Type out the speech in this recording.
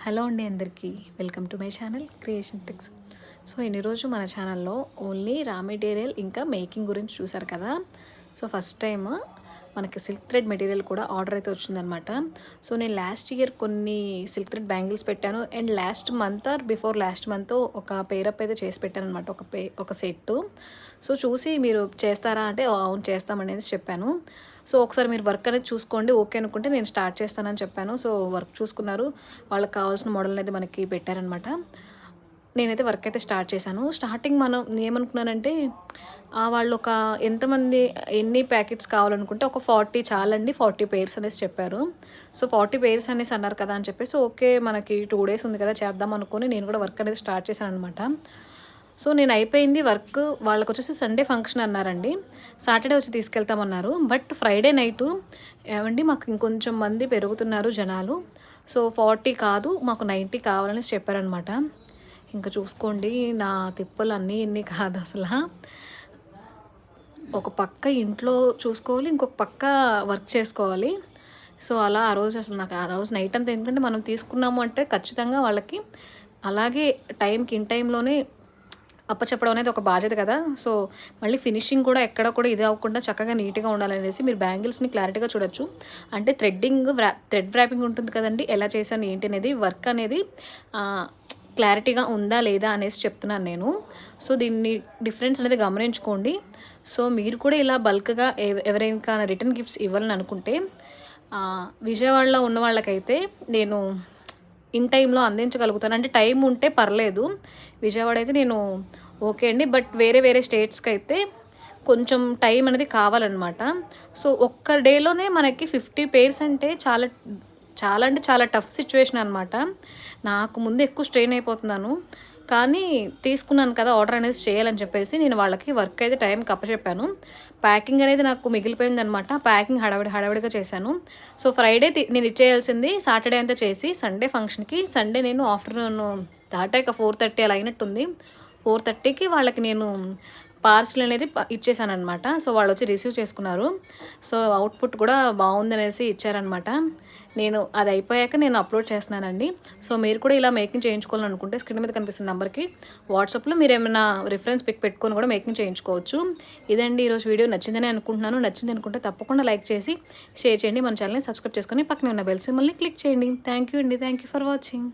Hello అండి అందరికీ welcome to my channel creation ticks. So ఇన్ని రోజు మన ఛానల్లో ఓన్లీ రా మెటీరియల్ ఇంకా మేకింగ్ గురించి చూసారు కదా. సో ఫస్ట్ టైం మనకి సిల్క్ థ్రెడ్ మెటీరియల్ కూడా ఆర్డర్ అయితే వచ్చిందనమాట. సో నేను లాస్ట్ ఇయర్ కొన్ని సిల్క్ థ్రెడ్ బ్యాంగిల్స్ పెట్టాను and last month or before last month ఒక పేరప్ అయితే చేసి పెట్టాను అనమాట, ఒక సెట్. సో చూసి మీరు చేస్తారా అంటే అవును చేస్తామనేది చెప్పాను. సో ఒకసారి మీరు వర్క్ అనేది చూసుకోండి, ఓకే అనుకుంటే నేను స్టార్ట్ చేస్తానని చెప్పాను. సో వర్క్ చూసుకున్నారు, వాళ్ళకి కావాల్సిన మోడల్ అనేది మనకి పెట్టారనమాట. నేనైతే వర్క్ అయితే స్టార్ట్ చేశాను. స్టార్టింగ్ మనం ఏమనుకున్నానంటే వాళ్ళు ఎన్ని ప్యాకెట్స్ కావాలనుకుంటే ఒక 40 చాలండి, 40 పెయిర్స్ అనేసి చెప్పారు. సో 40 పెయిర్స్ అనేసి అన్నారు కదా అని చెప్పేసి ఓకే మనకి 2 days ఉంది కదా చేద్దాం అనుకుని నేను కూడా వర్క్ అనేది స్టార్ట్ చేశాను అనమాట. సో నేను అయిపోయింది వర్క్. వాళ్ళకి వచ్చేసి సండే ఫంక్షన్ అన్నారండి, సాటర్డే వచ్చి తీసుకెళ్తామన్నారు. బట్ ఫ్రైడే నైటు ఏమండి మాకు ఇంకొంచెం మంది పెరుగుతున్నారు జనాలు, సో 40 కాదు మాకు 90 కావాలని చెప్పారనమాట. ఇంకా చూసుకోండి నా తిప్పలు అన్నీ ఇన్ని కాదు అసలు. ఒక పక్క ఇంట్లో చూసుకోవాలి, ఇంకొక పక్క వర్క్ చేసుకోవాలి. సో అలా ఆ రోజు అసలు నాకు ఆ రోజు నైట్ అంతా ఎందుకంటే మనం తీసుకున్నాము అంటే ఖచ్చితంగా వాళ్ళకి అలాగే టైంకి ఇన్ టైంలోనే అప్పచెప్పడం అనేది ఒక బాధ్యత కదా. సో మళ్ళీ ఫినిషింగ్ కూడా ఎక్కడ కూడా ఇది అవ్వకుండా చక్కగా నీట్గా ఉండాలనేసి మీరు బ్యాంగిల్స్ని క్లారిటీగా చూడొచ్చు. అంటే థ్రెడ్ వ్రాపింగ్ ఉంటుంది కదండి, ఎలా చేశాను ఏంటి అనేది వర్క్ అనేది క్లారిటీగా ఉందా లేదా అనేసి చెప్తున్నాను నేను. సో దీన్ని డిఫరెన్స్ అనేది గమనించుకోండి. సో మీరు కూడా ఇలా బల్క్గా ఎవరైనా రిటర్న్ గిఫ్ట్స్ ఇవ్వాలని అనుకుంటే విజయవాడలో ఉన్న వాళ్ళకైతే నేను ఇన్ టైంలో అందించగలుగుతాను. అంటే టైం ఉంటే పర్లేదు, విజయవాడ అయితే నేను ఓకే అండి. బట్ వేరే స్టేట్స్కి అయితే కొంచెం టైం అనేది కావాలన్నమాట. సో ఒక్క డేలోనే మనకి 50 పెయిర్స్ అంటే చాలా టఫ్ సిచ్యువేషన్ అనమాట. నాకు ముందు ఎక్కువ స్ట్రెయిన్ అయిపోతున్నాను, కానీ తీసుకున్నాను కదా ఆర్డర్ అనేది చేయాలని చెప్పేసి నేను వాళ్ళకి వర్క్ అయితే టైంకి అప్పచెప్పాను. ప్యాకింగ్ అనేది నాకు మిగిలిపోయిందనమాట, ప్యాకింగ్ హడావిడిగా చేశాను. సో ఫ్రైడే నేను ఇచ్చేయాల్సింది సాటర్డే అంతా చేసి సండే ఫంక్షన్కి, సండే నేను ఆఫ్టర్నూన్ దాటాక 4:30 అలా అయినట్టుంది, 4:30కి వాళ్ళకి నేను పార్సిల్ అనేది ఇచ్చేసాను అనమాట. సో వాళ్ళు వచ్చి రిసీవ్ చేసుకున్నారు. సో అవుట్పుట్ కూడా బాగుందనేసి ఇచ్చారనమాట. నేను అది అయిపోయాక నేను అప్లోడ్ చేస్తున్నానండి. సో మీరు కూడా ఇలా మేకింగ్ చేయించుకోవాలనుకుంటే స్క్రీన్ మీద కనిపిస్తున్న నెంబర్కి వాట్సాప్లో మీరు ఏమైనా రిఫరెన్స్ పిక్ పెట్టుకొని కూడా మేకింగ్ చేయించుకోవచ్చు. ఇదండి ఈరోజు వీడియో. నచ్చిందని అనుకుంటున్నాను. నచ్చింది అనుకుంటే తప్పకుండా లైక్ చేసి షేర్ చేయండి, మన ఛానల్ని సబ్స్క్రైబ్ చేసుకొని పక్కనే ఉన్న బెల్ సింబల్ని క్లిక్ చేయండి. థ్యాంక్ యూ అండి, థ్యాంక్ యూ ఫర్ వాచింగ్.